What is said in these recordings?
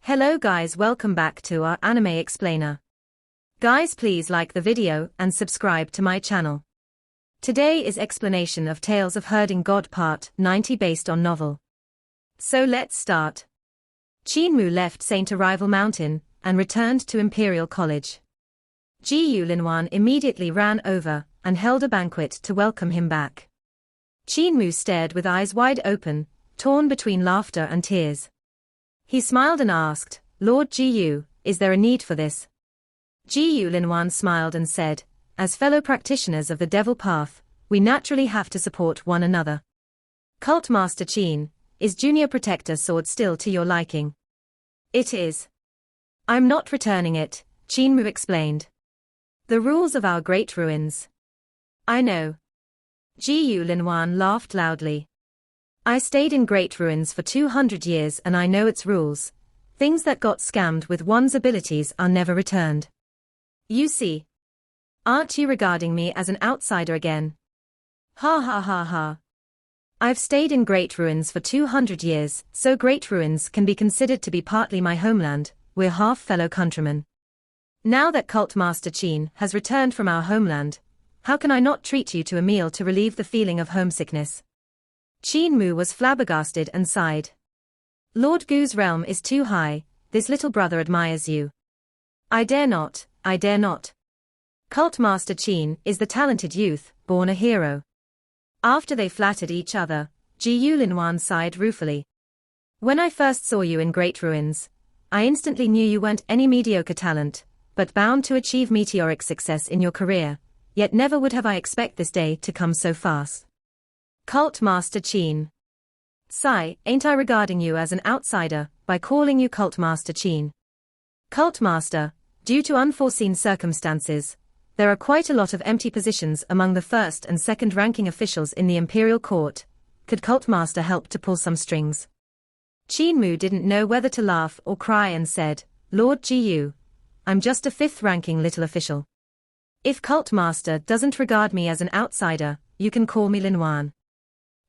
Hello guys, welcome back to our anime explainer. Guys, please like the video and subscribe to my channel. Today is explanation of Tales of Herding God Part 90 based on novel. So let's start. Qin Mu left Saint Arrival Mountain and returned to Imperial College. Jiyu Linwan immediately ran over and held a banquet to welcome him back. Qin Mu stared with eyes wide open, torn between laughter and tears. He smiled and asked, "Lord Jiyu, is there a need for this?" Jiyu Linwan smiled and said, "As fellow practitioners of the Devil Path, we naturally have to support one another. Cult Master Qin, is Junior Protector Sword still to your liking?" "It is. I'm not returning it," Qin Mu explained. "The rules of our great ruins." "I know." Jiyu Linwan laughed loudly. "I stayed in Great Ruins for 200 years and I know its rules. Things that got scammed with one's abilities are never returned. You see. Aren't you regarding me as an outsider again?" "Ha ha ha ha. I've stayed in Great Ruins for 200 years, so Great Ruins can be considered to be partly my homeland. We're half fellow countrymen. Now that Cult Master Qin has returned from our homeland, how can I not treat you to a meal to relieve the feeling of homesickness?" Qin Mu was flabbergasted and sighed. "Lord Gu's realm is too high, this little brother admires you." I dare not. Cult Master Qin is the talented youth, born a hero." After they flattered each other, Jiyu Linwan sighed ruefully. "When I first saw you in Great Ruins, I instantly knew you weren't any mediocre talent, but bound to achieve meteoric success in your career, yet never would have I expect this day to come so fast. Cult Master Qin. Sigh, ain't I regarding you as an outsider, by calling you Cult Master Qin? Cult Master, due to unforeseen circumstances, there are quite a lot of empty positions among the first and second ranking officials in the Imperial Court. Could Cult Master help to pull some strings?" Qin Mu didn't know whether to laugh or cry and said, "Lord Jiyu, I'm just a fifth ranking little official. If Cult Master doesn't regard me as an outsider, you can call me Linwan."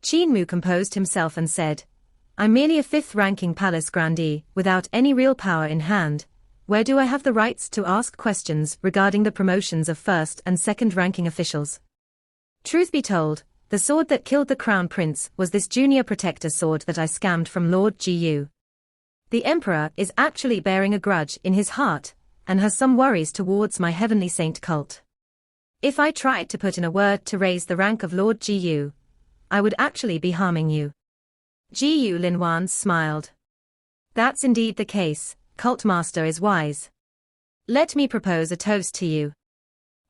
Qin Mu composed himself and said, "I'm merely a fifth-ranking palace grandee, without any real power in hand. Where do I have the rights to ask questions regarding the promotions of first and second-ranking officials? Truth be told, the sword that killed the Crown Prince was this Junior Protector Sword that I scammed from Lord Jiyu. The Emperor is actually bearing a grudge in his heart, and has some worries towards my Heavenly Saint cult. If I tried to put in a word to raise the rank of Lord Jiyu, I would actually be harming you." Jiyu Linwan smiled. "That's indeed the case, Cult Master is wise. Let me propose a toast to you."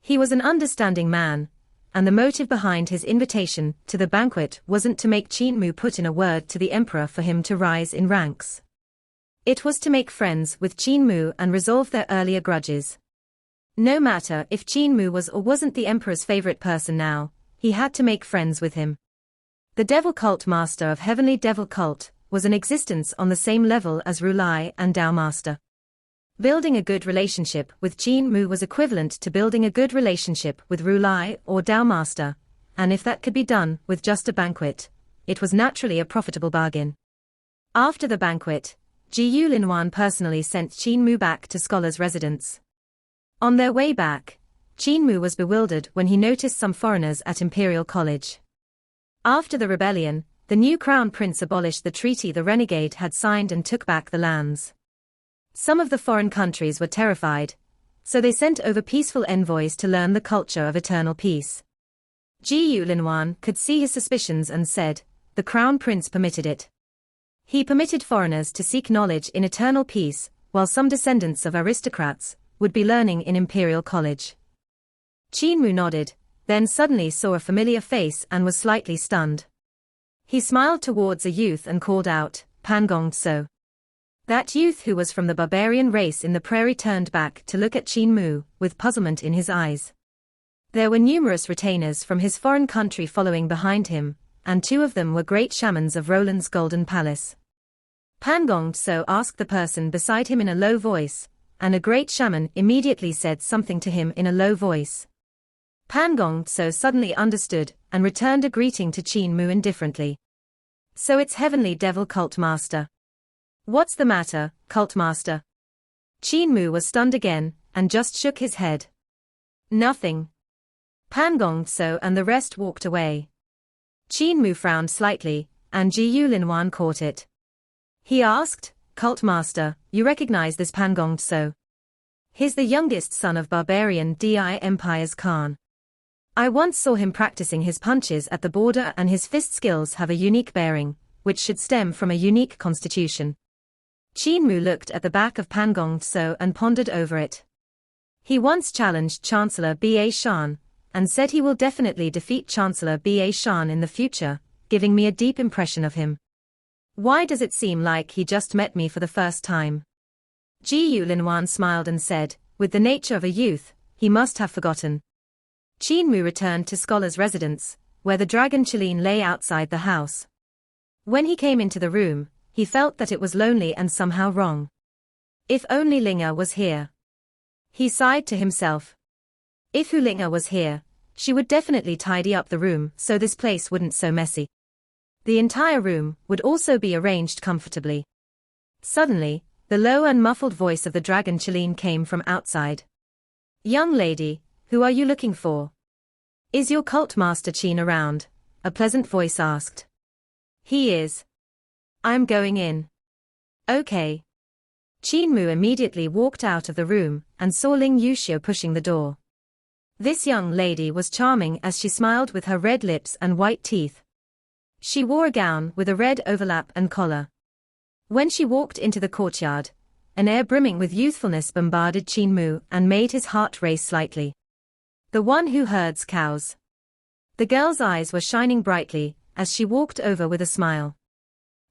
He was an understanding man, and the motive behind his invitation to the banquet wasn't to make Qin Mu put in a word to the Emperor for him to rise in ranks. It was to make friends with Qin Mu and resolve their earlier grudges. No matter if Qin Mu was or wasn't the Emperor's favorite person now, he had to make friends with him. The Devil Cult Master of Heavenly Devil Cult was in existence on the same level as Rulai and Dao Master. Building a good relationship with Qin Mu was equivalent to building a good relationship with Rulai or Dao Master, and if that could be done with just a banquet, it was naturally a profitable bargain. After the banquet, Jiyu Linwan personally sent Qin Mu back to Scholar's residence. On their way back, Qin Mu was bewildered when he noticed some foreigners at Imperial College. After the rebellion, the new Crown Prince abolished the treaty the renegade had signed and took back the lands. Some of the foreign countries were terrified, so they sent over peaceful envoys to learn the culture of eternal peace. Jiyu Linwan could see his suspicions and said, "The Crown Prince permitted it. He permitted foreigners to seek knowledge in eternal peace, while some descendants of aristocrats would be learning in Imperial College." Qin Mu nodded, then suddenly saw a familiar face and was slightly stunned. He smiled towards a youth and called out, "Pangong Tso." That youth who was from the barbarian race in the prairie turned back to look at Qin Mu, with puzzlement in his eyes. There were numerous retainers from his foreign country following behind him, and two of them were great shamans of Roland's Golden Palace. Pangong Tso asked the person beside him in a low voice, and a great shaman immediately said something to him in a low voice. Pangong Tso suddenly understood and returned a greeting to Qin Mu indifferently. "So it's Heavenly Devil Cult Master. What's the matter, cult master? Qin Mu was stunned again, and just shook his head. Nothing. Pan gonged so and the rest walked away. Qin Mu frowned slightly, and Ji Yulinwan caught it. He asked, Cult master, you recognize this Pan gonged so? He's the youngest son of barbarian Di Empire's Khan. I once saw him practicing his punches at the border and his fist skills have a unique bearing, which should stem from a unique constitution. Qin Mu looked at the back of Pan gonged so and pondered over it. He once challenged Chancellor Ba Shan, and said he will definitely defeat Chancellor Ba Shan in the future, giving me a deep impression of him. Why does it seem like he just met me for the first time? Ji Yulinwan smiled and said, with the nature of a youth, he must have forgotten. Qin Mu returned to Scholar's residence, where the dragon Qilin lay outside the house. When he came into the room, he felt that it was lonely and somehow wrong. If only Linga was here. He sighed to himself. If Linga was here, she would definitely tidy up the room so this place wouldn't so messy. The entire room would also be arranged comfortably. Suddenly, the low and muffled voice of the dragon Qilin came from outside. Young lady, who are you looking for? Is your cult master Qin around? A pleasant voice asked. He is. I'm going in. Okay. Qin Mu immediately walked out of the room and saw Ling Yushio pushing the door. This young lady was charming as she smiled with her red lips and white teeth. She wore a gown with a red overlap and collar. When she walked into the courtyard, an air brimming with youthfulness bombarded Qin Mu and made his heart race slightly. The one who herds cows. The girl's eyes were shining brightly as she walked over with a smile.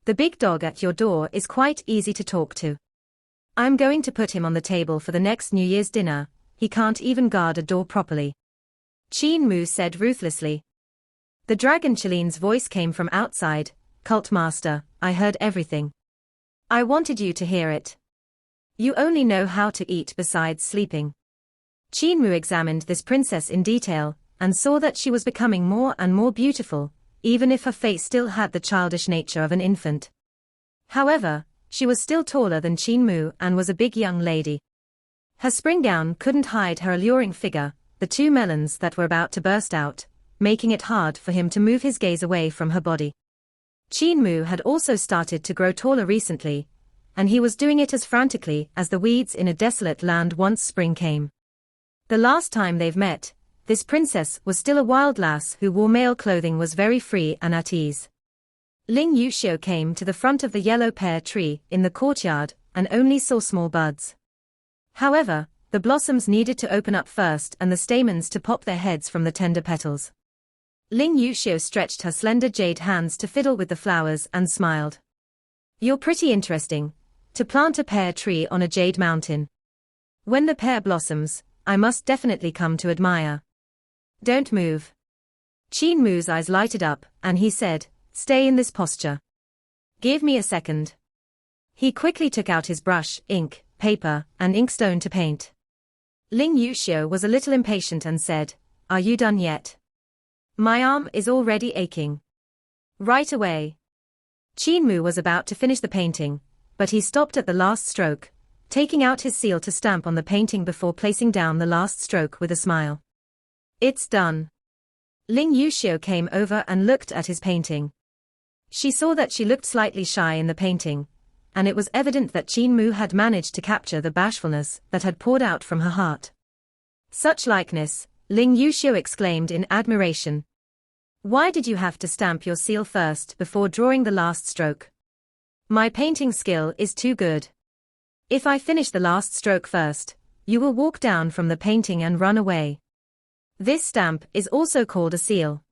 The big dog at your door is quite easy to talk to. I'm going to put him on the table for the next New Year's dinner, he can't even guard a door properly. Qin Mu said ruthlessly. The dragon Qilin's voice came from outside, Cult master, I heard everything. I wanted you to hear it. You only know how to eat besides sleeping. Qin Mu examined this princess in detail, and saw that she was becoming more and more beautiful, even if her face still had the childish nature of an infant. However, she was still taller than Qin Mu and was a big young lady. Her spring gown couldn't hide her alluring figure, the two melons that were about to burst out, making it hard for him to move his gaze away from her body. Qin Mu had also started to grow taller recently, and he was doing it as frantically as the weeds in a desolate land once spring came. The last time they've met, this princess was still a wild lass who wore male clothing, was very free and at ease. Ling Yushio came to the front of the yellow pear tree in the courtyard and only saw small buds. However, the blossoms needed to open up first and the stamens to pop their heads from the tender petals. Ling Yushio stretched her slender jade hands to fiddle with the flowers and smiled. You're pretty interesting, to plant a pear tree on a jade mountain. When the pear blossoms, I must definitely come to admire. Don't move. Qin Mu's eyes lighted up, and he said, stay in this posture. Give me a second. He quickly took out his brush, ink, paper, and inkstone to paint. Ling Yushio was a little impatient and said, are you done yet? My arm is already aching. Right away. Qin Mu was about to finish the painting, but he stopped at the last stroke, taking out his seal to stamp on the painting before placing down the last stroke with a smile. It's done. Ling Yushio came over and looked at his painting. She saw that she looked slightly shy in the painting, and it was evident that Qin Mu had managed to capture the bashfulness that had poured out from her heart. Such likeness, Ling Yushio exclaimed in admiration. Why did you have to stamp your seal first before drawing the last stroke? My painting skill is too good. If I finish the last stroke first, you will walk down from the painting and run away. This stamp is also called a seal.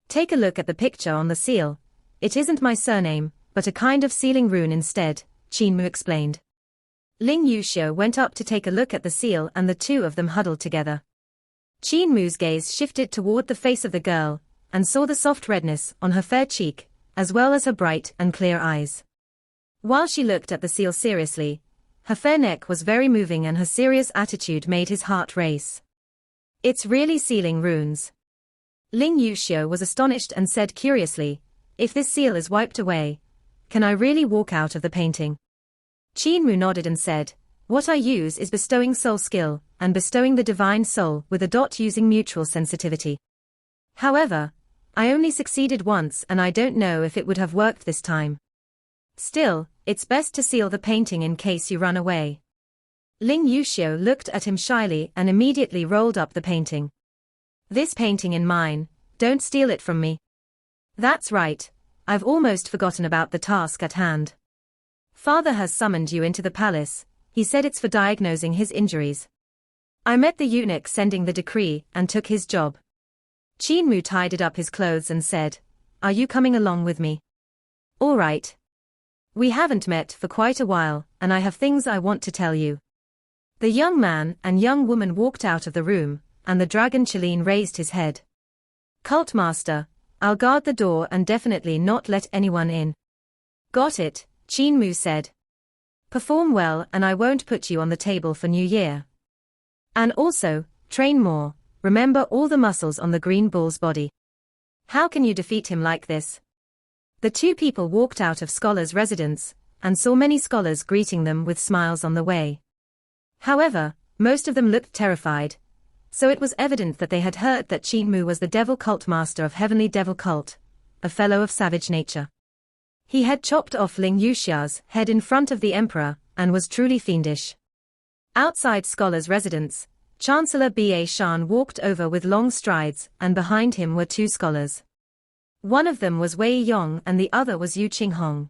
Take a look at the picture on the seal. It isn't my surname, but a kind of sealing rune instead, Qin Mu explained. Ling Yushio went up to take a look at the seal and the two of them huddled together. Qin Mu's gaze shifted toward the face of the girl, and saw the soft redness on her fair cheek, as well as her bright and clear eyes. While she looked at the seal seriously, her fair neck was very moving and her serious attitude made his heart race. It's really sealing runes. Ling Yushio was astonished and said curiously, if this seal is wiped away, can I really walk out of the painting? Qin Mu nodded and said, "What I use is bestowing soul skill, and bestowing the divine soul with a dot using mutual sensitivity. However, I only succeeded once and I don't know if it would have worked this time. Still, it's best to seal the painting in case you run away." Ling Yushio looked at him shyly and immediately rolled up the painting. "This painting in mine, don't steal it from me." "That's right, I've almost forgotten about the task at hand. Father has summoned you into the palace, he said it's for diagnosing his injuries. I met the eunuch sending the decree and took his job." Qin Mu tidied up his clothes and said, "Are you coming along with me?" "All right. We haven't met for quite a while, and I have things I want to tell you." The young man and young woman walked out of the room, and the dragon Qilin raised his head. "Cult master, I'll guard the door and definitely not let anyone in." "Got it," Qin Mu said. "Perform well and I won't put you on the table for New Year. And also, train more, remember all the muscles on the green bull's body. How can you defeat him like this?" The two people walked out of Scholar's residence, and saw many scholars greeting them with smiles on the way. However, most of them looked terrified, so it was evident that they had heard that Qin Mu was the devil cult master of Heavenly Devil Cult, a fellow of savage nature. He had chopped off Ling Yuxia's head in front of the emperor, and was truly fiendish. Outside Scholar's residence, Chancellor Ba Shan walked over with long strides, and behind him were two scholars. One of them was Wei Yong and the other was Yu Qinghong.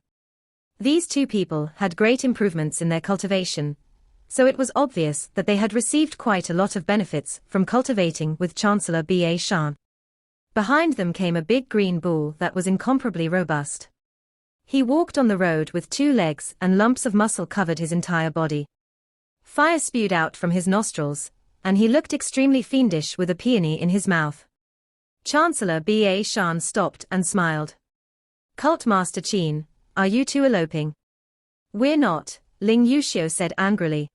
These two people had great improvements in their cultivation, so it was obvious that they had received quite a lot of benefits from cultivating with Chancellor Ba Shan. Behind them came a big green bull that was incomparably robust. He walked on the road with two legs and lumps of muscle covered his entire body. Fire spewed out from his nostrils, and he looked extremely fiendish with a peony in his mouth. Chancellor Ba Shan stopped and smiled. "Cult Master Qin, are you two eloping?" "We're not," Ling Yushio said angrily.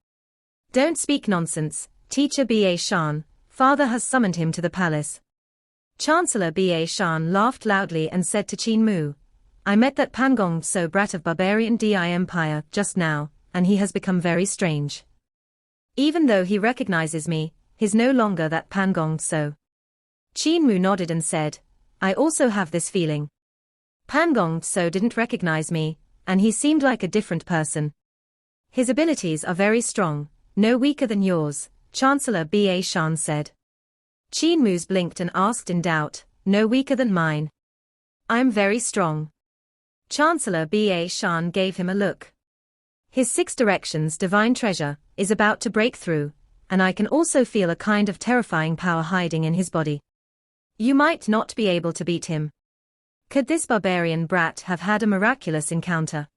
"Don't speak nonsense, Teacher Ba Shan, father has summoned him to the palace." Chancellor Ba Shan laughed loudly and said to Qin Mu, "I met that Pangong Tso brat of barbarian Di Empire just now, and he has become very strange. Even though he recognizes me, he's no longer that Pangong Tso." Qin Mu nodded and said, "I also have this feeling. Pangong Tso didn't recognize me, and he seemed like a different person. His abilities are very strong, no weaker than yours," Chancellor Ba Shan said. Qin Mu's blinked and asked in doubt, "No weaker than mine?" "I'm very strong." Chancellor Ba Shan gave him a look. "His six directions divine treasure is about to break through, and I can also feel a kind of terrifying power hiding in his body. You might not be able to beat him. Could this barbarian brat have had a miraculous encounter?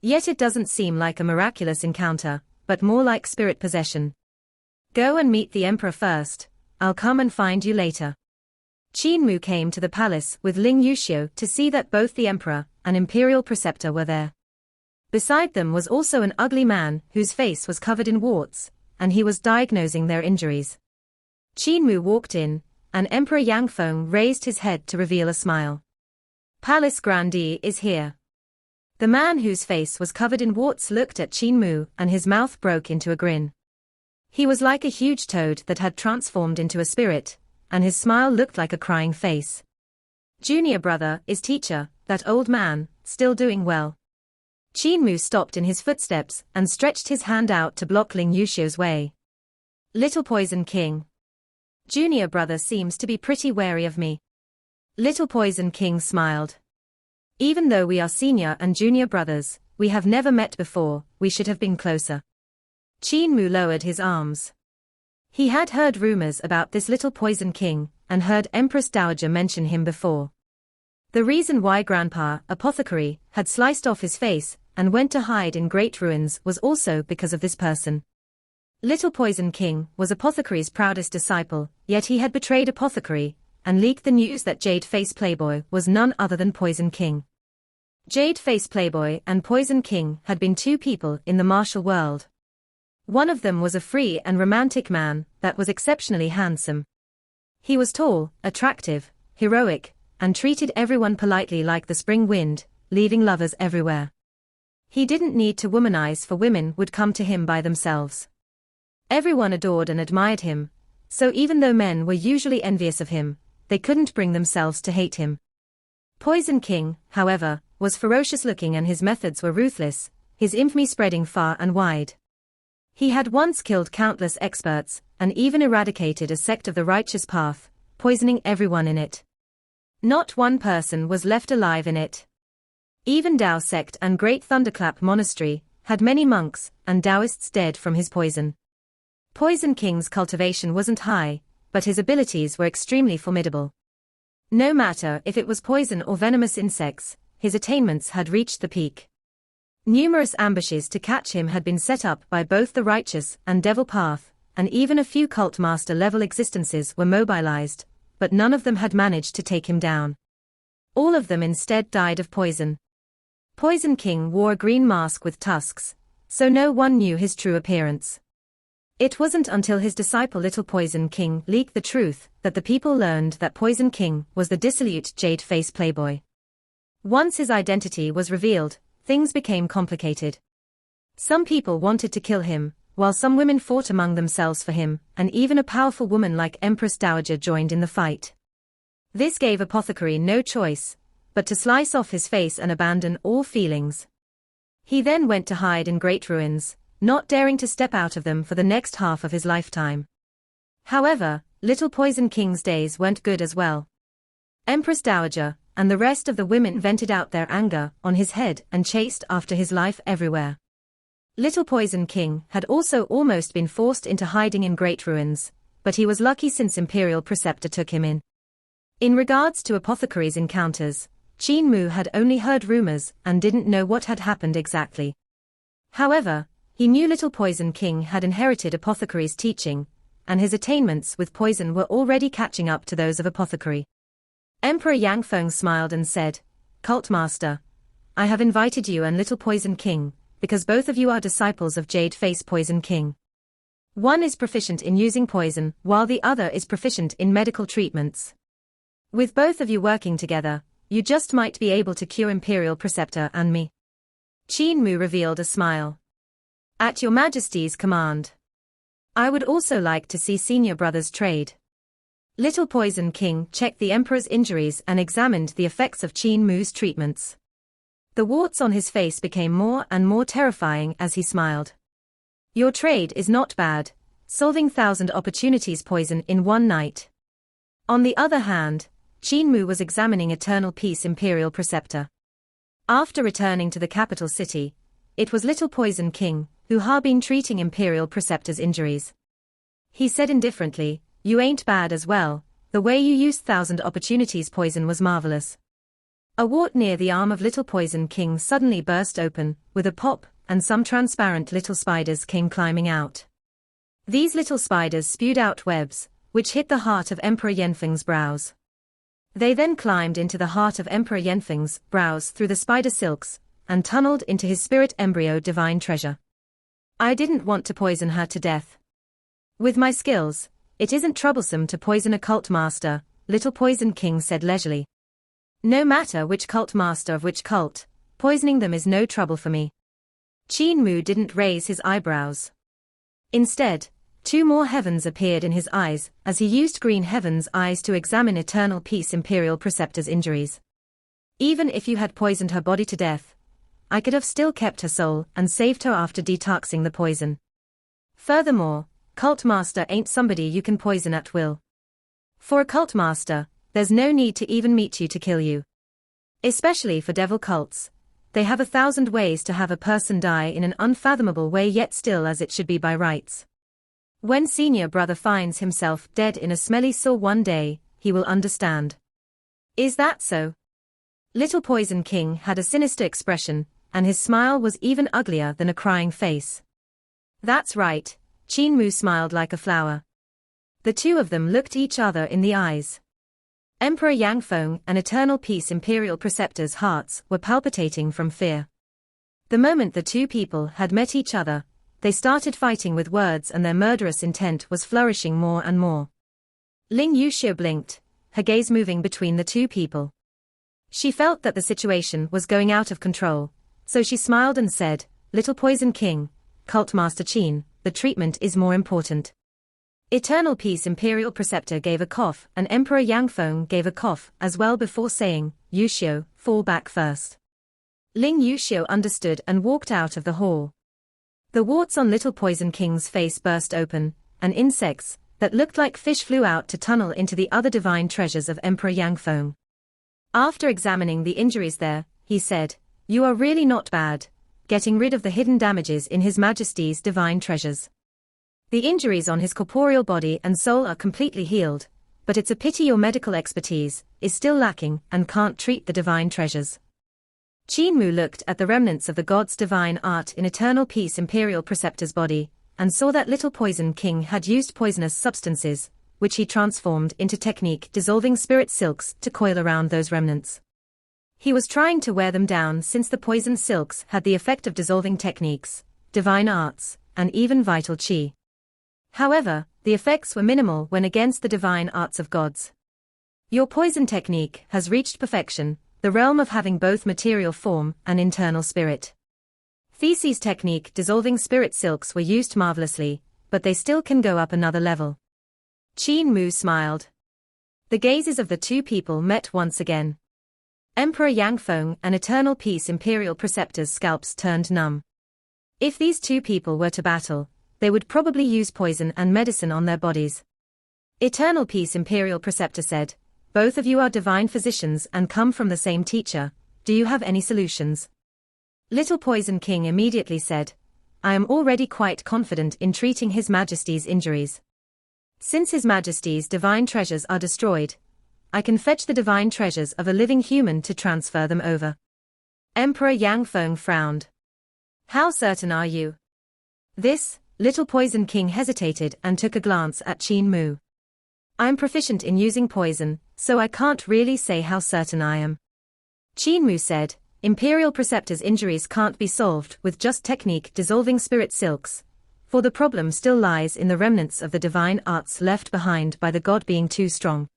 Yet it doesn't seem like a miraculous encounter, but more like spirit possession. Go and meet the emperor first, I'll come and find you later." Qin Mu came to the palace with Ling Yushio to see that both the emperor and imperial preceptor were there. Beside them was also an ugly man whose face was covered in warts, and he was diagnosing their injuries. Qin Mu walked in, and Emperor Yang Feng raised his head to reveal a smile. "Palace Grandee is here." The man whose face was covered in warts looked at Qin Mu and his mouth broke into a grin. He was like a huge toad that had transformed into a spirit, and his smile looked like a crying face. "Junior brother is teacher, that old man, still doing well?" Qin Mu stopped in his footsteps and stretched his hand out to block Ling Yushio's way. "Little Poison King. Junior brother seems to be pretty wary of me." Little Poison King smiled. "Even though we are senior and junior brothers, we have never met before, we should have been closer." Qin Mu lowered his arms. He had heard rumors about this Little Poison King, and heard Empress Dowager mention him before. The reason why Grandpa, Apothecary, had sliced off his face and went to hide in great ruins was also because of this person. Little Poison King was Apothecary's proudest disciple, yet he had betrayed Apothecary, and leaked the news that Jade Face Playboy was none other than Poison King. Jade Face Playboy and Poison King had been two people in the martial world. One of them was a free and romantic man that was exceptionally handsome. He was tall, attractive, heroic, and treated everyone politely like the spring wind, leaving lovers everywhere. He didn't need to womanize, for women would come to him by themselves. Everyone adored and admired him, so even though men were usually envious of him, they couldn't bring themselves to hate him. Poison King, however, was ferocious looking and his methods were ruthless, his infamy spreading far and wide. He had once killed countless experts, and even eradicated a sect of the righteous path, poisoning everyone in it. Not one person was left alive in it. Even Tao sect and Great Thunderclap Monastery had many monks and Taoists dead from his poison. Poison King's cultivation wasn't high, but his abilities were extremely formidable. No matter if it was poison or venomous insects, his attainments had reached the peak. Numerous ambushes to catch him had been set up by both the righteous and devil path, and even a few cult master level existences were mobilized, but none of them had managed to take him down. All of them instead died of poison. Poison King wore a green mask with tusks, so no one knew his true appearance. It wasn't until his disciple Little Poison King leaked the truth that the people learned that Poison King was the dissolute jade-face playboy. Once his identity was revealed, things became complicated. Some people wanted to kill him, while some women fought among themselves for him, and even a powerful woman like Empress Dowager joined in the fight. This gave Apothecary no choice but to slice off his face and abandon all feelings. He then went to hide in great ruins, not daring to step out of them for the next half of his lifetime. However, Little Poison King's days weren't good as well. Empress Dowager and the rest of the women vented out their anger on his head and chased after his life everywhere. Little Poison King had also almost been forced into hiding in great ruins, but he was lucky since Imperial Preceptor took him in. In regards to Apothecary's encounters, Qin Mu had only heard rumors and didn't know what had happened exactly. However, he knew Little Poison King had inherited Apothecary's teaching, and his attainments with poison were already catching up to those of Apothecary. Emperor Yangfeng smiled and said, "Cult Master, I have invited you and Little Poison King, because both of you are disciples of Jade Face Poison King. One is proficient in using poison, while the other is proficient in medical treatments. With both of you working together, you just might be able to cure Imperial Preceptor and me." Qin Mu revealed a smile. "At your Majesty's command. I would also like to see senior brothers trade." Little Poison King checked the Emperor's injuries and examined the effects of Qin Mu's treatments. The warts on his face became more and more terrifying as he smiled. "Your trade is not bad, solving 1,000 opportunities poison in one night." On the other hand, Qin Mu was examining Eternal Peace Imperial Preceptor. After returning to the capital city, it was Little Poison King who had been treating Imperial Preceptor's injuries. He said indifferently, "You ain't bad as well, the way you used 1,000 opportunities poison was marvelous." A wart near the arm of Little Poison King suddenly burst open, with a pop, and some transparent little spiders came climbing out. These little spiders spewed out webs, which hit the heart of Emperor Yanfeng's brows. They then climbed into the heart of Emperor Yanfeng's brows through the spider silks, and tunneled into his spirit embryo divine treasure. "I didn't want to poison her to death. With my skills, it isn't troublesome to poison a cult master," Little Poison King said leisurely. "No matter which cult master of which cult, poisoning them is no trouble for me." Qin Mu didn't raise his eyebrows. Instead, 2 more heavens appeared in his eyes as he used green heaven's eyes to examine Eternal Peace Imperial Preceptor's injuries. "Even if you had poisoned her body to death, I could have still kept her soul and saved her after detoxing the poison. Furthermore, cult master ain't somebody you can poison at will. For a cult master, there's no need to even meet you to kill you. Especially for devil cults, they have 1,000 ways to have a person die in an unfathomable way, yet still as it should be by rights. When senior brother finds himself dead in a smelly sewer one day, he will understand." "Is that so?" Little Poison King had a sinister expression, and his smile was even uglier than a crying face. "That's right," Qin Mu smiled like a flower. The two of them looked each other in the eyes. Emperor Yangfeng and Eternal Peace Imperial Preceptor's hearts were palpitating from fear. The moment the two people had met each other, they started fighting with words, and their murderous intent was flourishing more and more. Ling Yushio blinked, her gaze moving between the two people. She felt that the situation was going out of control, so she smiled and said, "Little Poison King, Cult Master Qin, the treatment is more important." Eternal Peace Imperial Preceptor gave a cough and Emperor Yangfeng gave a cough as well before saying, "Yushio, fall back first." Ling Yushio understood and walked out of the hall. The warts on Little Poison King's face burst open, and insects that looked like fish flew out to tunnel into the other divine treasures of Emperor Yangfeng. After examining the injuries there, he said, "You are really not bad, getting rid of the hidden damages in His Majesty's divine treasures. The injuries on his corporeal body and soul are completely healed, but it's a pity your medical expertise is still lacking and can't treat the divine treasures." Qin Mu looked at the remnants of the god's divine art in Eternal Peace Imperial Preceptor's body, and saw that Little Poison King had used poisonous substances, which he transformed into technique dissolving spirit silks to coil around those remnants. He was trying to wear them down since the poisoned silks had the effect of dissolving techniques, divine arts, and even vital qi. However, the effects were minimal when against the divine arts of gods. Your poison technique has reached perfection, the realm of having both material form and internal spirit. Theses technique dissolving spirit silks were used marvelously, but they still can go up another level. Qin Mu smiled. The gazes of the two people met once again. Emperor Yangfeng and Eternal Peace Imperial Preceptor's scalps turned numb. If these two people were to battle, they would probably use poison and medicine on their bodies. Eternal Peace Imperial Preceptor said, "Both of you are divine physicians and come from the same teacher. Do you have any solutions?" Little Poison King immediately said, "I am already quite confident in treating His Majesty's injuries. Since His Majesty's divine treasures are destroyed, I can fetch the divine treasures of a living human to transfer them over." Emperor Yangfeng frowned. "How certain are you?" This, Little Poison King hesitated and took a glance at Qin Mu. "I'm proficient in using poison, so I can't really say how certain I am." Qin Mu said, "Imperial Preceptor's injuries can't be solved with just technique dissolving spirit silks, for the problem still lies in the remnants of the divine arts left behind by the god being too strong.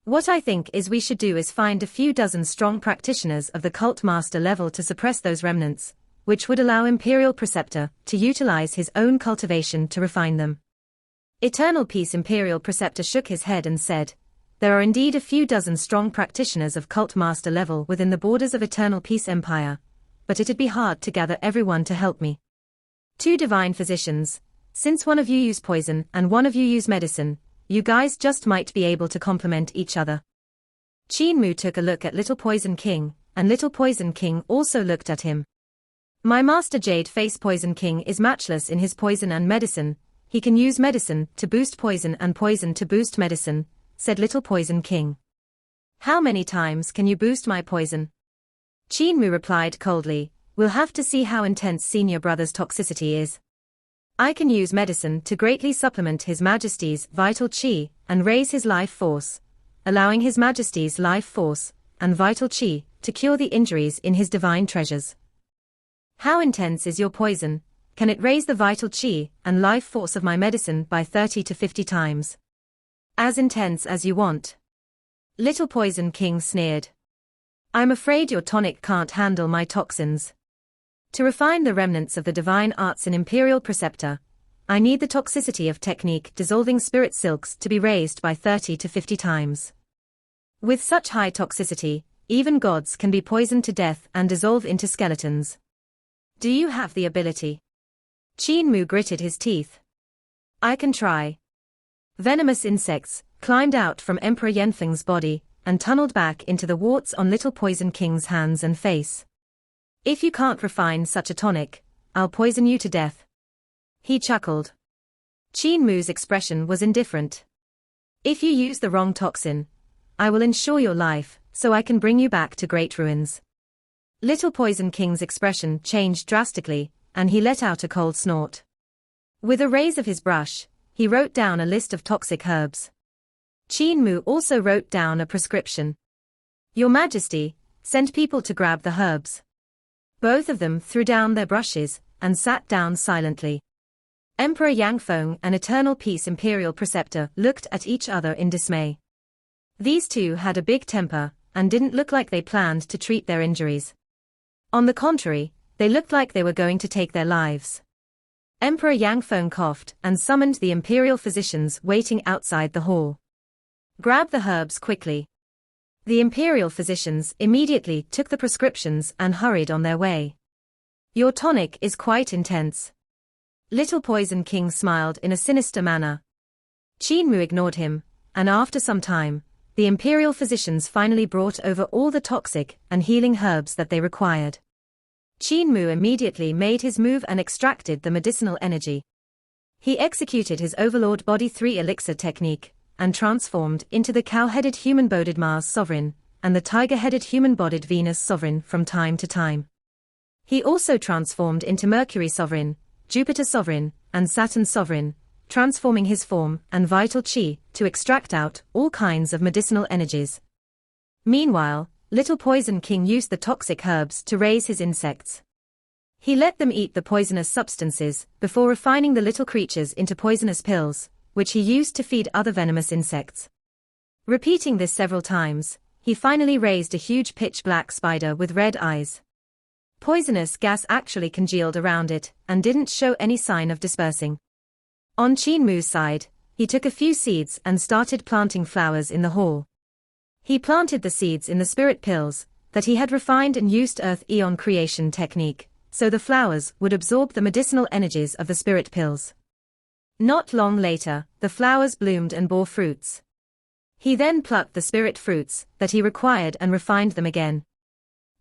What I think is we should do is find a few dozen strong practitioners of the cult master level to suppress those remnants, which would allow Imperial Preceptor to utilize his own cultivation to refine them." Eternal Peace Imperial Preceptor shook his head and said, "There are indeed a few dozen strong practitioners of cult master level within the borders of Eternal Peace Empire, but it'd be hard to gather everyone to help me. 2 divine physicians, since one of you use poison and one of you use medicine, you guys just might be able to complement each other." Qin Mu took a look at Little Poison King, and Little Poison King also looked at him. "My master Jade Face Poison King is matchless in his poison and medicine. He can use medicine to boost poison and poison to boost medicine," said Little Poison King. "How many times can you boost my poison?" Qin Mu replied coldly, "We'll have to see how intense Senior Brother's toxicity is. I can use medicine to greatly supplement His Majesty's vital qi and raise his life force, allowing His Majesty's life force and vital qi to cure the injuries in his divine treasures." "How intense is your poison? Can it raise the vital qi and life force of my medicine by 30 to 50 times? "As intense as you want." Little Poison King sneered. "I'm afraid your tonic can't handle my toxins. To refine the remnants of the divine arts in Imperial Preceptor, I need the toxicity of technique dissolving spirit silks to be raised by 30 to 50 times. With such high toxicity, even gods can be poisoned to death and dissolve into skeletons. Do you have the ability?" Qin Mu gritted his teeth. "I can try." Venomous insects climbed out from Emperor Yanfeng's body and tunneled back into the warts on Little Poison King's hands and face. "If you can't refine such a tonic, I'll poison you to death." He chuckled. Qin Mu's expression was indifferent. "If you use the wrong toxin, I will ensure your life, so I can bring you back to great ruins." Little Poison King's expression changed drastically, and he let out a cold snort. With a raise of his brush, he wrote down a list of toxic herbs. Qin Mu also wrote down a prescription. "Your Majesty, send people to grab the herbs." Both of them threw down their brushes and sat down silently. Emperor Yangfeng and Eternal Peace Imperial Preceptor looked at each other in dismay. These two had a big temper and didn't look like they planned to treat their injuries. On the contrary, they looked like they were going to take their lives. Emperor Yang Feng coughed and summoned the imperial physicians waiting outside the hall. Grab the herbs quickly. The imperial physicians immediately took the prescriptions and hurried on their way. Your tonic is quite intense. Little Poison King smiled in a sinister manner. Qin Mu ignored him, and after some time, the imperial physicians finally brought over all the toxic and healing herbs that they required. Qin Mu immediately made his move and extracted the medicinal energy. He executed his Overlord Body 3 elixir technique, and transformed into the cow-headed human-bodied Mars Sovereign, and the tiger-headed human-bodied Venus Sovereign from time to time. He also transformed into Mercury Sovereign, Jupiter Sovereign, and Saturn Sovereign, transforming his form and vital chi to extract out all kinds of medicinal energies. Meanwhile, Little Poison King used the toxic herbs to raise his insects. He let them eat the poisonous substances before refining the little creatures into poisonous pills, which he used to feed other venomous insects. Repeating this several times, he finally raised a huge pitch-black spider with red eyes. Poisonous gas actually congealed around it and didn't show any sign of dispersing. On Qin Mu's side, he took a few seeds and started planting flowers in the hall. He planted the seeds in the spirit pills that he had refined and used Earth Eon creation technique, so the flowers would absorb the medicinal energies of the spirit pills. Not long later, the flowers bloomed and bore fruits. He then plucked the spirit fruits that he required and refined them again.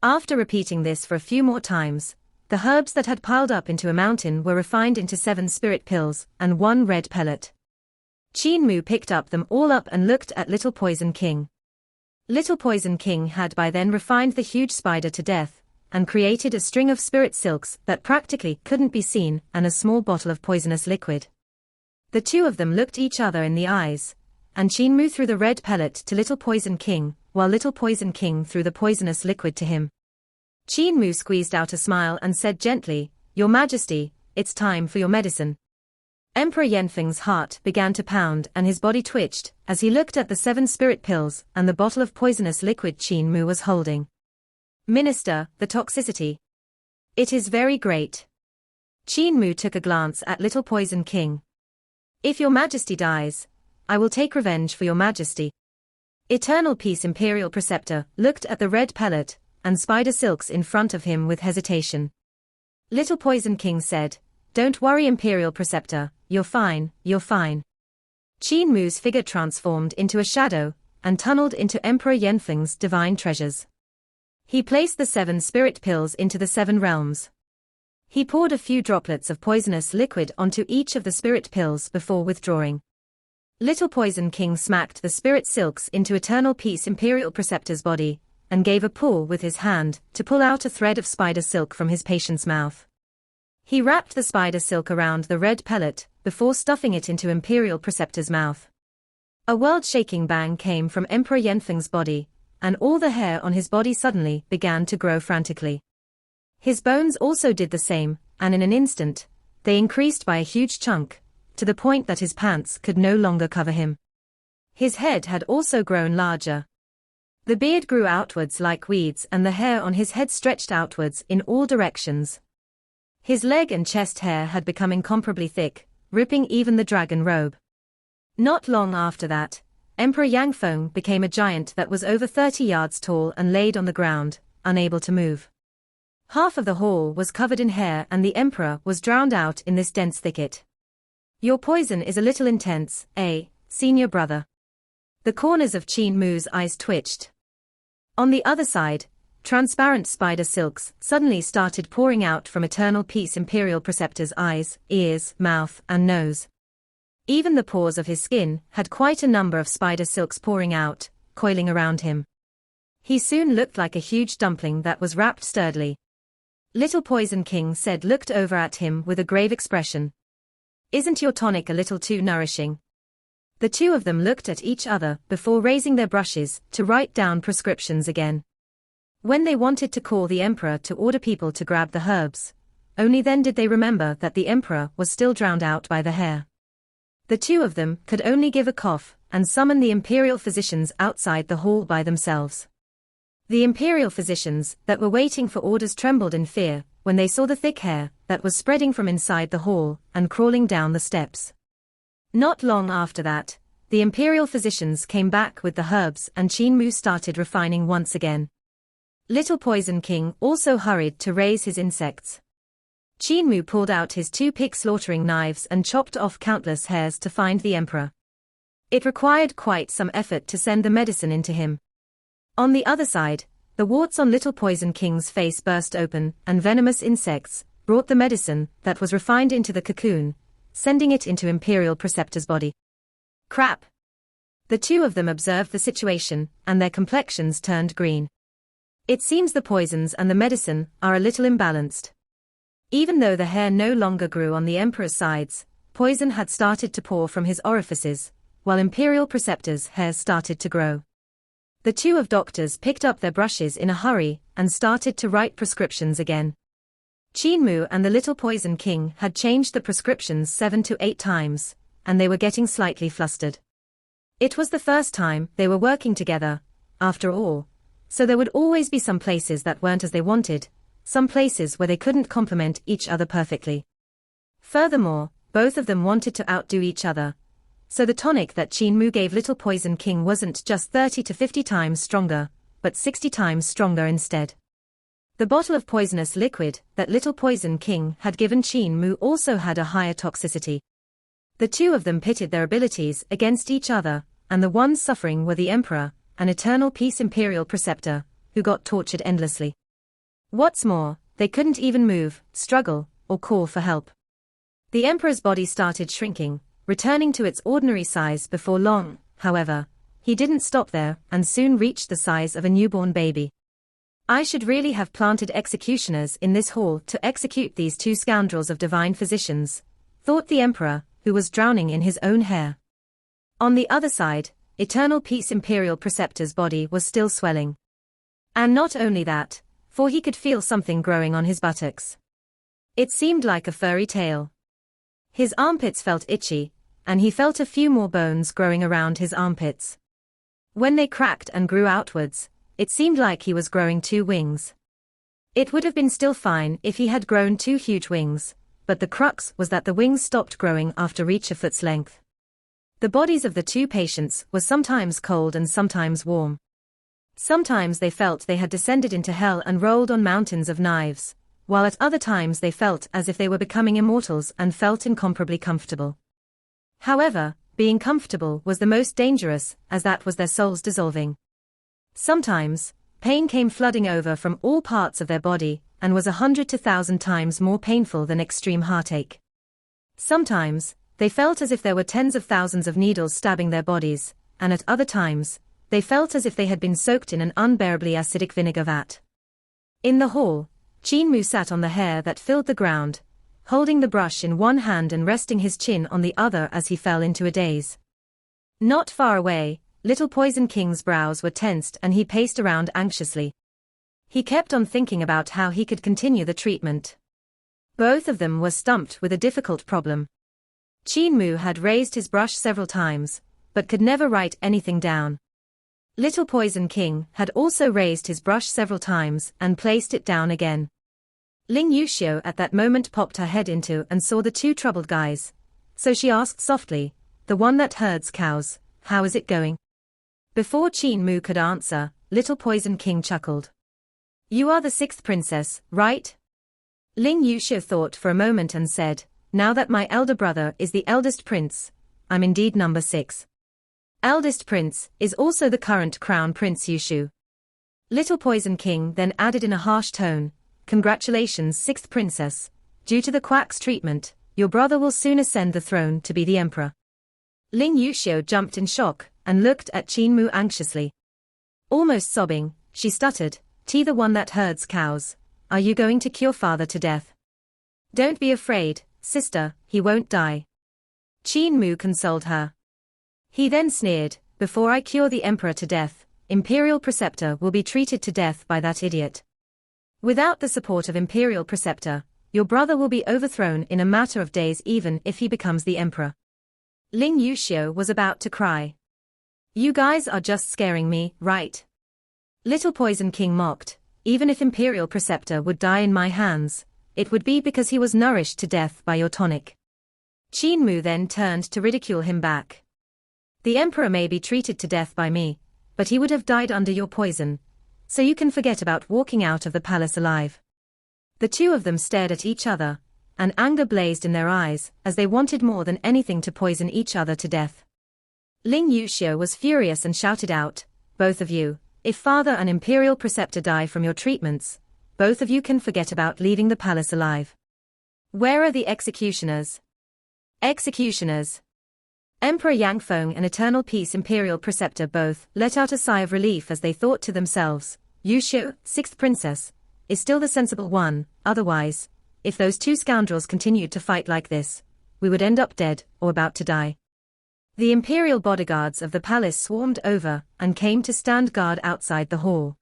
After repeating this for a few more times, the herbs that had piled up into a mountain were refined into 7 spirit pills and 1 red pellet. Qin Mu picked them all up and looked at Little Poison King. Little Poison King had by then refined the huge spider to death, and created a string of spirit silks that practically couldn't be seen and a small bottle of poisonous liquid. The two of them looked each other in the eyes, and Qin Mu threw the red pellet to Little Poison King, while Little Poison King threw the poisonous liquid to him. Qin Mu squeezed out a smile and said gently, "Your Majesty, it's time for your medicine." Emperor Yanfeng's heart began to pound and his body twitched as he looked at the 7 spirit pills and the bottle of poisonous liquid Qin Mu was holding. "Minister, the toxicity. It is very great." Qin Mu took a glance at Little Poison King. "If your Majesty dies, I will take revenge for your Majesty." Eternal Peace Imperial Preceptor looked at the red pellet and spider silks in front of him with hesitation. Little Poison King said, "Don't worry, Imperial Preceptor, you're fine, you're fine." Qin Mu's figure transformed into a shadow and tunneled into Emperor Yanfeng's divine treasures. He placed the 7 spirit pills into the 7 realms. He poured a few droplets of poisonous liquid onto each of the spirit pills before withdrawing. Little Poison King smacked the spirit silks into Eternal Peace Imperial Preceptor's body, and gave a pull with his hand to pull out a thread of spider silk from his patient's mouth. He wrapped the spider silk around the red pellet before stuffing it into Imperial Preceptor's mouth. A world-shaking bang came from Emperor Yanfeng's body, and all the hair on his body suddenly began to grow frantically. His bones also did the same, and in an instant, they increased by a huge chunk, to the point that his pants could no longer cover him. His head had also grown larger. The beard grew outwards like weeds and the hair on his head stretched outwards in all directions. His leg and chest hair had become incomparably thick, ripping even the dragon robe. Not long after that, Emperor Yang Feng became a giant that was over 30 yards tall and laid on the ground, unable to move. Half of the hall was covered in hair and the emperor was drowned out in this dense thicket. "Your poison is a little intense, senior brother." The corners of Qin Mu's eyes twitched. On the other side, transparent spider silks suddenly started pouring out from Eternal Peace Imperial Preceptor's eyes, ears, mouth, and nose. Even the pores of his skin had quite a number of spider silks pouring out, coiling around him. He soon looked like a huge dumpling that was wrapped sturdily. Little Poison King looked over at him with a grave expression. "Isn't your tonic a little too nourishing?" The two of them looked at each other before raising their brushes to write down prescriptions again. When they wanted to call the emperor to order people to grab the herbs, only then did they remember that the emperor was still drowned out by the hair. The two of them could only give a cough and summon the imperial physicians outside the hall by themselves. The imperial physicians that were waiting for orders trembled in fear when they saw the thick hair that was spreading from inside the hall and crawling down the steps. Not long after that, the imperial physicians came back with the herbs and Qin Mu started refining once again. Little Poison King also hurried to raise his insects. Qin Mu pulled out his 2 pig slaughtering knives and chopped off countless hairs to find the emperor. It required quite some effort to send the medicine into him. On the other side, the warts on Little Poison King's face burst open, and venomous insects brought the medicine that was refined into the cocoon, sending it into Imperial Preceptor's body. Crap! The 2 of them observed the situation, and their complexions turned green. It seems the poisons and the medicine are a little imbalanced. Even though the hair no longer grew on the Emperor's sides, poison had started to pour from his orifices, while Imperial Preceptor's hair started to grow. The 2 of doctors picked up their brushes in a hurry and started to write prescriptions again. Qin Mu and the Little Poison King had changed the prescriptions 7 to 8 times, and they were getting slightly flustered. It was the first time they were working together, after all, so there would always be some places that weren't as they wanted, some places where they couldn't complement each other perfectly. Furthermore, both of them wanted to outdo each other, so the tonic that Qin Mu gave Little Poison King wasn't just 30 to 50 times stronger, but 60 times stronger instead. The bottle of poisonous liquid that Little Poison King had given Qin Mu also had a higher toxicity. The 2 of them pitted their abilities against each other, and the ones suffering were the Emperor, an eternal peace Imperial Preceptor, who got tortured endlessly. What's more, they couldn't even move, struggle, or call for help. The Emperor's body started shrinking, returning to its ordinary size before long. However, he didn't stop there and soon reached the size of a newborn baby. I should really have planted executioners in this hall to execute these 2 scoundrels of divine physicians, thought the Emperor, who was drowning in his own hair. On the other side, Eternal Peace Imperial Preceptor's body was still swelling. And not only that, for he could feel something growing on his buttocks. It seemed like a furry tail. His armpits felt itchy, and he felt a few more bones growing around his armpits. When they cracked and grew outwards, it seemed like he was growing 2 wings. It would have been still fine if he had grown 2 huge wings, but the crux was that the wings stopped growing after reach a foot's length. The bodies of the 2 patients were sometimes cold and sometimes warm. Sometimes they felt they had descended into hell and rolled on mountains of knives, while at other times they felt as if they were becoming immortals and felt incomparably comfortable. However, being comfortable was the most dangerous, as that was their souls dissolving. Sometimes, pain came flooding over from all parts of their body, and was 100 to 1,000 times more painful than extreme heartache. Sometimes, they felt as if there were tens of thousands of needles stabbing their bodies, and at other times, they felt as if they had been soaked in an unbearably acidic vinegar vat. In the hall, Qin Mu sat on the hair that filled the ground, holding the brush in one hand and resting his chin on the other as he fell into a daze. Not far away, Little Poison King's brows were tensed and he paced around anxiously. He kept on thinking about how he could continue the treatment. Both of them were stumped with a difficult problem. Qin Mu had raised his brush several times, but could never write anything down. Little Poison King had also raised his brush several times and placed it down again. Ling Yushio at that moment popped her head into and saw the 2 troubled guys. So she asked softly, "The one that herds cows, how is it going?" Before Qin Mu could answer, Little Poison King chuckled. "You are the 6th princess, right?" Ling Yushio thought for a moment and said, "Now that my elder brother is the eldest prince, I'm indeed number 6. Eldest prince is also the current crown prince Yushio." Little Poison King then added in a harsh tone, "Congratulations 6th princess, due to the quack's treatment, your brother will soon ascend the throne to be the emperor." Ling Yushio jumped in shock, and looked at Qin Mu anxiously. Almost sobbing, she stuttered, "T the one that herds cows, are you going to cure father to death?" "Don't be afraid, sister, he won't die." Qin Mu consoled her. He then sneered, "Before I cure the emperor to death, Imperial Preceptor will be treated to death by that idiot. Without the support of Imperial Preceptor, your brother will be overthrown in a matter of days even if he becomes the emperor." Ling Yushio was about to cry. "You guys are just scaring me, right?" Little Poison King mocked, "Even if Imperial Preceptor would die in my hands, it would be because he was nourished to death by your tonic. Qin Mu then turned to ridicule him back. The emperor may be treated to death by me, but he would have died under your poison, so you can forget about walking out of the palace alive. The two of them stared at each other, and anger blazed in their eyes, as they wanted more than anything to poison each other to death. Ling Yushio was furious and shouted out, "Both of you, if father and imperial preceptor die from your treatments, both of you can forget about leaving the palace alive. Where are the executioners? Executioners!" Emperor Yangfeng and Eternal Peace Imperial Preceptor both let out a sigh of relief as they thought to themselves, Yushio, 6th Princess, is still the sensible one, otherwise, if those two scoundrels continued to fight like this, we would end up dead or about to die. The imperial bodyguards of the palace swarmed over and came to stand guard outside the hall.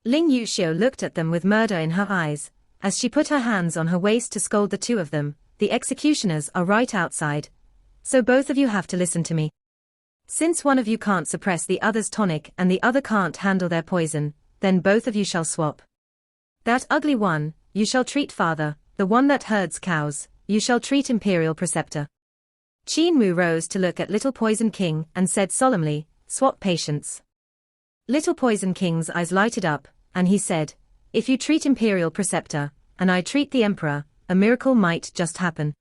Ling Yushio looked at them with murder in her eyes, as she put her hands on her waist to scold the two of them. The executioners are right outside, so both of you have to listen to me. Since one of you can't suppress the other's tonic and the other can't handle their poison, then both of you shall swap. That ugly one, you shall treat father, the one that herds cows, you shall treat imperial preceptor. Qin Mu rose to look at Little Poison King and said solemnly, "Swap patients." Little Poison King's eyes lighted up, and he said, "If you treat imperial preceptor, and I treat the emperor, a miracle might just happen."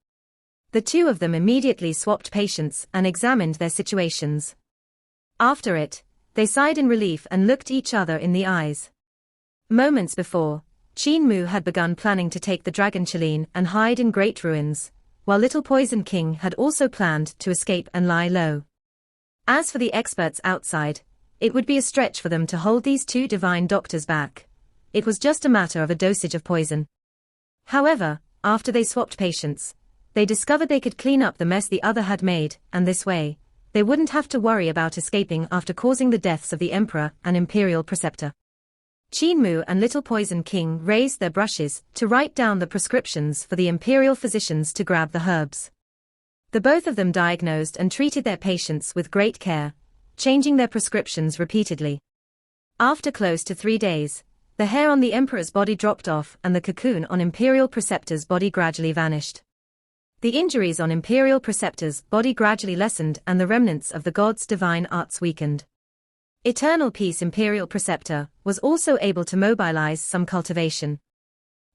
The two of them immediately swapped patients and examined their situations. After it, they sighed in relief and looked each other in the eyes. Moments before, Qin Mu had begun planning to take the dragon Qilin and hide in great ruins, while Little Poison King had also planned to escape and lie low. As for the experts outside, it would be a stretch for them to hold these two divine doctors back. It was just a matter of a dosage of poison. However, after they swapped patients, they discovered they could clean up the mess the other had made, and this way, they wouldn't have to worry about escaping after causing the deaths of the emperor and imperial preceptor. Qin Mu and Little Poison King raised their brushes to write down the prescriptions for the imperial physicians to grab the herbs. The both of them diagnosed and treated their patients with great care, changing their prescriptions repeatedly. After close to 3 days, the hair on the emperor's body dropped off and the cocoon on imperial preceptor's body gradually vanished. The injuries on imperial preceptor's body gradually lessened and the remnants of the god's divine arts weakened. Eternal Peace Imperial Preceptor was also able to mobilize some cultivation.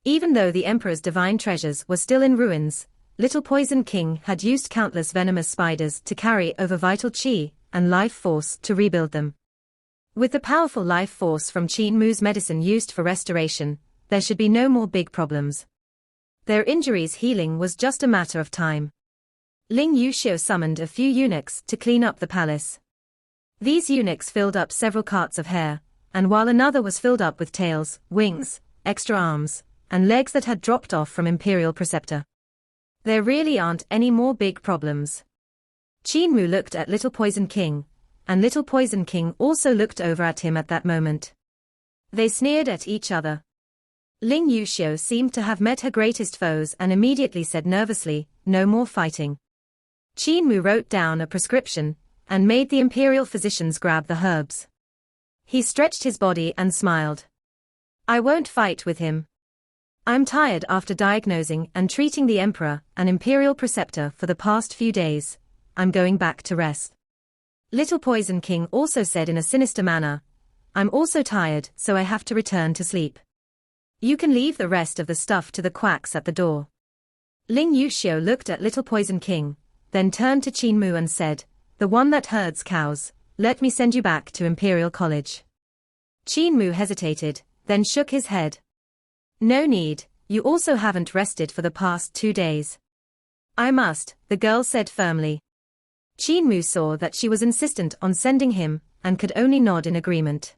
Even though the emperor's divine treasures were still in ruins, Little Poison King had used countless venomous spiders to carry over vital chi and life force to rebuild them. With the powerful life force from Qin Mu's medicine used for restoration, there should be no more big problems. Their injuries healing was just a matter of time. Ling Yushio summoned a few eunuchs to clean up the palace. These eunuchs filled up several carts of hair, and while another was filled up with tails, wings, extra arms, and legs that had dropped off from imperial preceptor. There really aren't any more big problems. Qin Mu looked at Little Poison King, and Little Poison King also looked over at him at that moment. They sneered at each other. Ling Yushio seemed to have met her greatest foes and immediately said nervously, "No more fighting." Qin Mu wrote down a prescription and made the imperial physicians grab the herbs. He stretched his body and smiled. "I won't fight with him. I'm tired after diagnosing and treating the emperor and imperial preceptor for the past few days. I'm going back to rest." Little Poison King also said in a sinister manner, "I'm also tired, so I have to return to sleep. You can leave the rest of the stuff to the quacks at the door." Ling Yushio looked at Little Poison King, then turned to Qin Mu and said, "The one that herds cows, let me send you back to Imperial College." Qin Mu hesitated, then shook his head. "No need, you also haven't rested for the past 2 days." "I must," the girl said firmly. Qin Mu saw that she was insistent on sending him, and could only nod in agreement.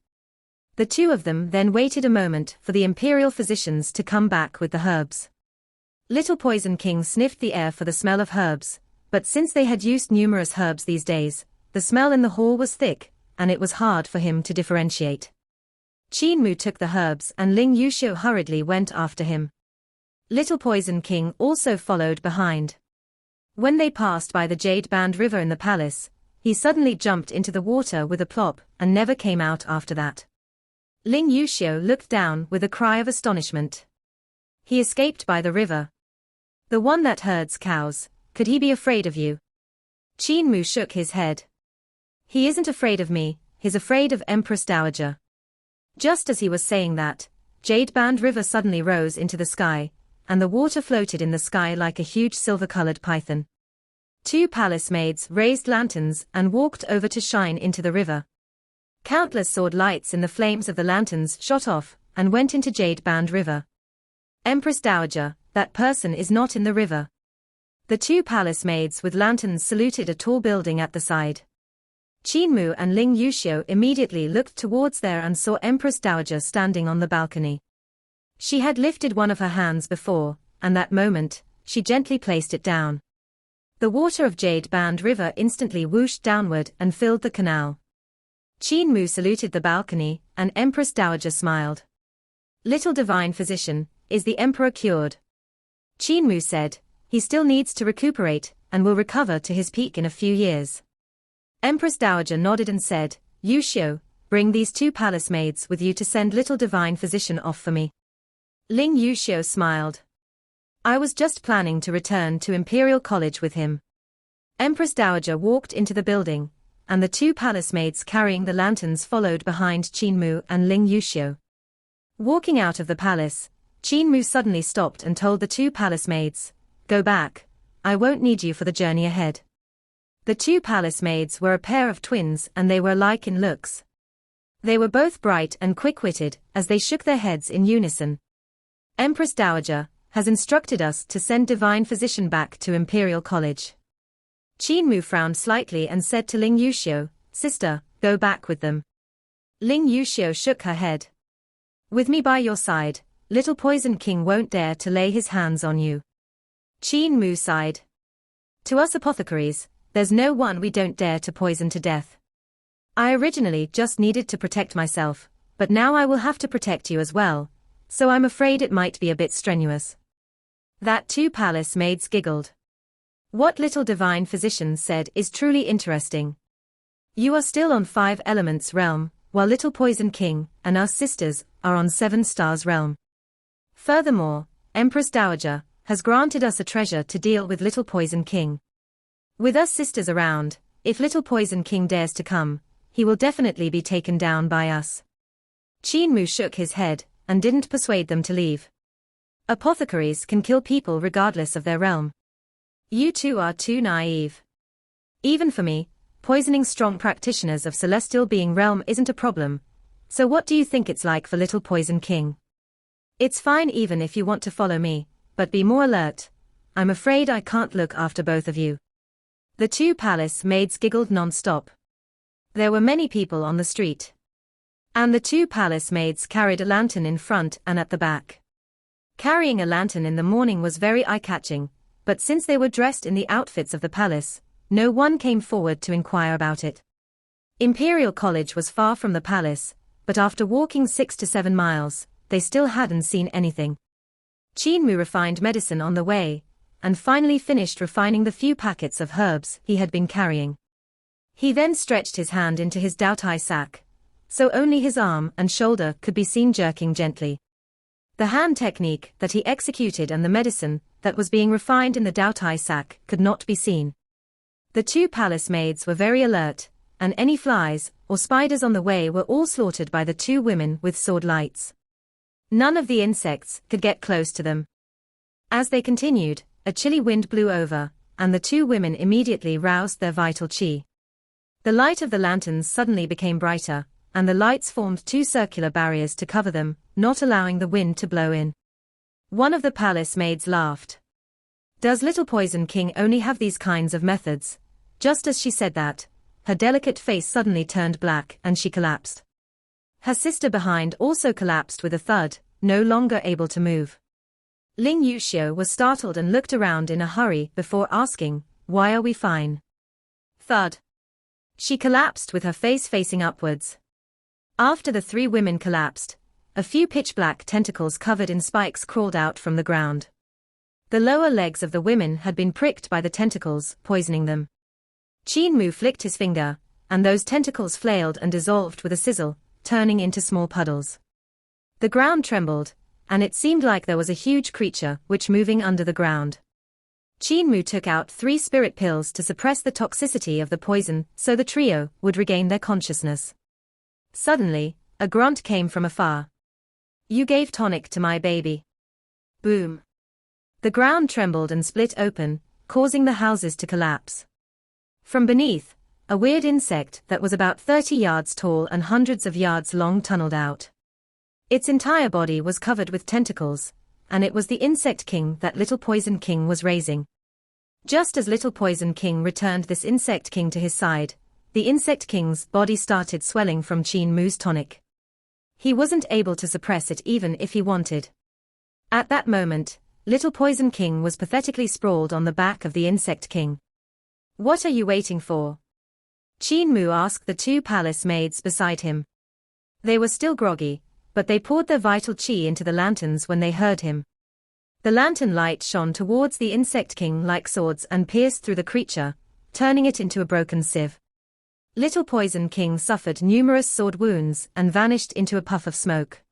The two of them then waited a moment for the imperial physicians to come back with the herbs. Little Poison King sniffed the air for the smell of herbs, but since they had used numerous herbs these days, the smell in the hall was thick, and it was hard for him to differentiate. Qin Mu took the herbs and Ling Yushio hurriedly went after him. Little Poison King also followed behind. When they passed by the Jade Band River in the palace, he suddenly jumped into the water with a plop and never came out after that. Ling Yushio looked down with a cry of astonishment. He escaped by the river. The one that herds cows, could he be afraid of you? Qin Mu shook his head. He isn't afraid of me, he's afraid of Empress Dowager. Just as he was saying that, Jade-Band River suddenly rose into the sky, and the water floated in the sky like a huge silver-colored python. 2 palace maids raised lanterns and walked over to shine into the river. Countless sword lights in the flames of the lanterns shot off and went into Jade-Band River. Empress Dowager, that person is not in the river. The 2 palace maids with lanterns saluted a tall building at the side. Qin Mu and Ling Yushio immediately looked towards there and saw Empress Dowager standing on the balcony. She had lifted one of her hands before, and that moment, she gently placed it down. The water of Jade-Band River instantly whooshed downward and filled the canal. Qin Mu saluted the balcony, and Empress Dowager smiled. Little divine physician, is the emperor cured? Qin Mu said, he still needs to recuperate, and will recover to his peak in a few years. Empress Dowager nodded and said, Yushio, bring these 2 palace maids with you to send little divine physician off for me. Ling Yushio smiled. I was just planning to return to Imperial College with him. Empress Dowager walked into the building, and the 2 palace maids carrying the lanterns followed behind Qin Mu and Ling Yushio. Walking out of the palace, Qin Mu suddenly stopped and told the 2 palace maids, go back, I won't need you for the journey ahead. The 2 palace maids were a pair of twins and they were alike in looks. They were both bright and quick-witted as they shook their heads in unison. Empress Dowager has instructed us to send divine physician back to Imperial College. Qin Mu frowned slightly and said to Ling Yushio, sister, go back with them. Ling Yushio shook her head. With me by your side, little Poison King won't dare to lay his hands on you. Qin Mu sighed. To us apothecaries, there's no one we don't dare to poison to death. I originally just needed to protect myself, but now I will have to protect you as well, so I'm afraid it might be a bit strenuous. That 2 palace maids giggled. What little divine physician said is truly interesting. You are still on 5 elements realm, while little Poison King and us sisters are on 7 stars realm. Furthermore, Empress Dowager has granted us a treasure to deal with little Poison King. With us sisters around, if little Poison King dares to come, he will definitely be taken down by us. Qin Mu shook his head, and didn't persuade them to leave. Apothecaries can kill people regardless of their realm. You 2 are too naive. Even for me, poisoning strong practitioners of celestial being realm isn't a problem, so what do you think it's like for little Poison King? It's fine even if you want to follow me, but be more alert. I'm afraid I can't look after both of you. The 2 palace maids giggled non-stop. There were many people on the street. And the 2 palace maids carried a lantern in front and at the back. Carrying a lantern in the morning was very eye-catching, but since they were dressed in the outfits of the palace, no one came forward to inquire about it. Imperial College was far from the palace, but after walking 6 to 7 miles, they still hadn't seen anything. Qin Mu refined medicine on the way, and finally finished refining the few packets of herbs he had been carrying. He then stretched his hand into his Daotai sack, so only his arm and shoulder could be seen jerking gently. The hand technique that he executed and the medicine that was being refined in the Daotai sack could not be seen. The 2 palace maids were very alert, and any flies or spiders on the way were all slaughtered by the 2 women with sword lights. None of the insects could get close to them. As they continued, a chilly wind blew over, and the 2 women immediately roused their vital qi. The light of the lanterns suddenly became brighter, and the lights formed 2 circular barriers to cover them, not allowing the wind to blow in. One of the palace maids laughed. Does little Poison King only have these kinds of methods? Just as she said that, her delicate face suddenly turned black and she collapsed. Her sister behind also collapsed with a thud, no longer able to move. Ling Yushio was startled and looked around in a hurry before asking, why are we fine? Thud. She collapsed with her face facing upwards. After the 3 women collapsed, a few pitch-black tentacles covered in spikes crawled out from the ground. The lower legs of the women had been pricked by the tentacles, poisoning them. Qin Mu flicked his finger, and those tentacles flailed and dissolved with a sizzle, turning into small puddles. The ground trembled, and it seemed like there was a huge creature which moving under the ground. Qin Mu took out 3 spirit pills to suppress the toxicity of the poison so the trio would regain their consciousness. Suddenly, a grunt came from afar. "You gave tonic to my baby." Boom. The ground trembled and split open, causing the houses to collapse. From beneath, a weird insect that was about 30 yards tall and hundreds of yards long tunneled out. Its entire body was covered with tentacles, and it was the Insect King that Little Poison King was raising. Just as Little Poison King returned this Insect King to his side, the Insect King's body started swelling from Qin Mu's tonic. He wasn't able to suppress it even if he wanted. At that moment, Little Poison King was pathetically sprawled on the back of the Insect King. "What are you waiting for?" Qin Mu asked the 2 palace maids beside him. They were still groggy, but they poured their vital qi into the lanterns when they heard him. The lantern light shone towards the Insect King like swords and pierced through the creature, turning it into a broken sieve. Little Poison King suffered numerous sword wounds and vanished into a puff of smoke.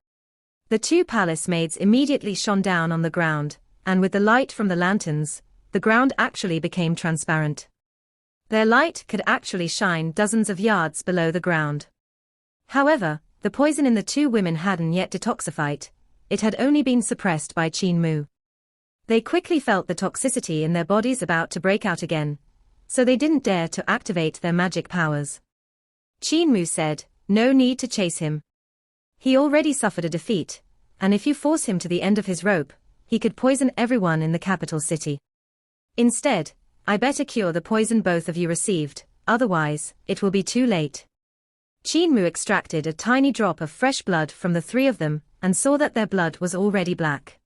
The 2 palace maids immediately shone down on the ground, and with the light from the lanterns, the ground actually became transparent. Their light could actually shine dozens of yards below the ground. However, the poison in the 2 women hadn't yet detoxified, it had only been suppressed by Qin Mu. They quickly felt the toxicity in their bodies about to break out again, so they didn't dare to activate their magic powers. Qin Mu said, "No need to chase him. He already suffered a defeat, and if you force him to the end of his rope, he could poison everyone in the capital city. Instead, I better cure the poison both of you received, otherwise, it will be too late." Qin Mu extracted a tiny drop of fresh blood from the 3 of them, and saw that their blood was already black.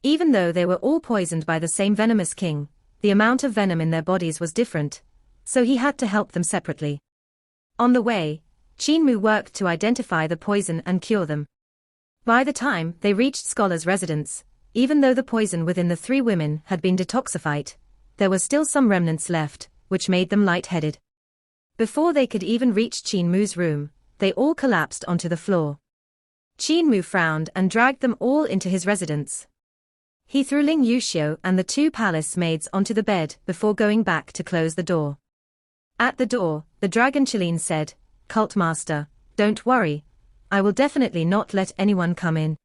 Even though they were all poisoned by the same venomous king, the amount of venom in their bodies was different, so he had to help them separately. On the way, Qin Mu worked to identify the poison and cure them. By the time they reached Scholar's residence, even though the poison within the 3 women had been detoxified, there were still some remnants left, which made them lightheaded. Before they could even reach Qin Mu's room, they all collapsed onto the floor. Qin Mu frowned and dragged them all into his residence. He threw Ling, Yushio and the 2 palace maids onto the bed before going back to close the door. At the door, the dragon Qilin said, "Cult Master, don't worry, I will definitely not let anyone come in.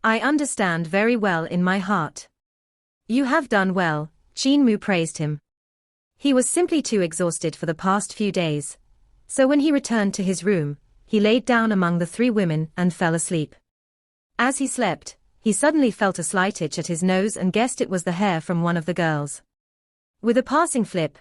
I understand very well in my heart." "You have done well," Qin Mu praised him. He was simply too exhausted for the past few days, so when he returned to his room, he laid down among the 3 women and fell asleep. As he slept, he suddenly felt a slight itch at his nose and guessed it was the hair from one of the girls. With a passing flip,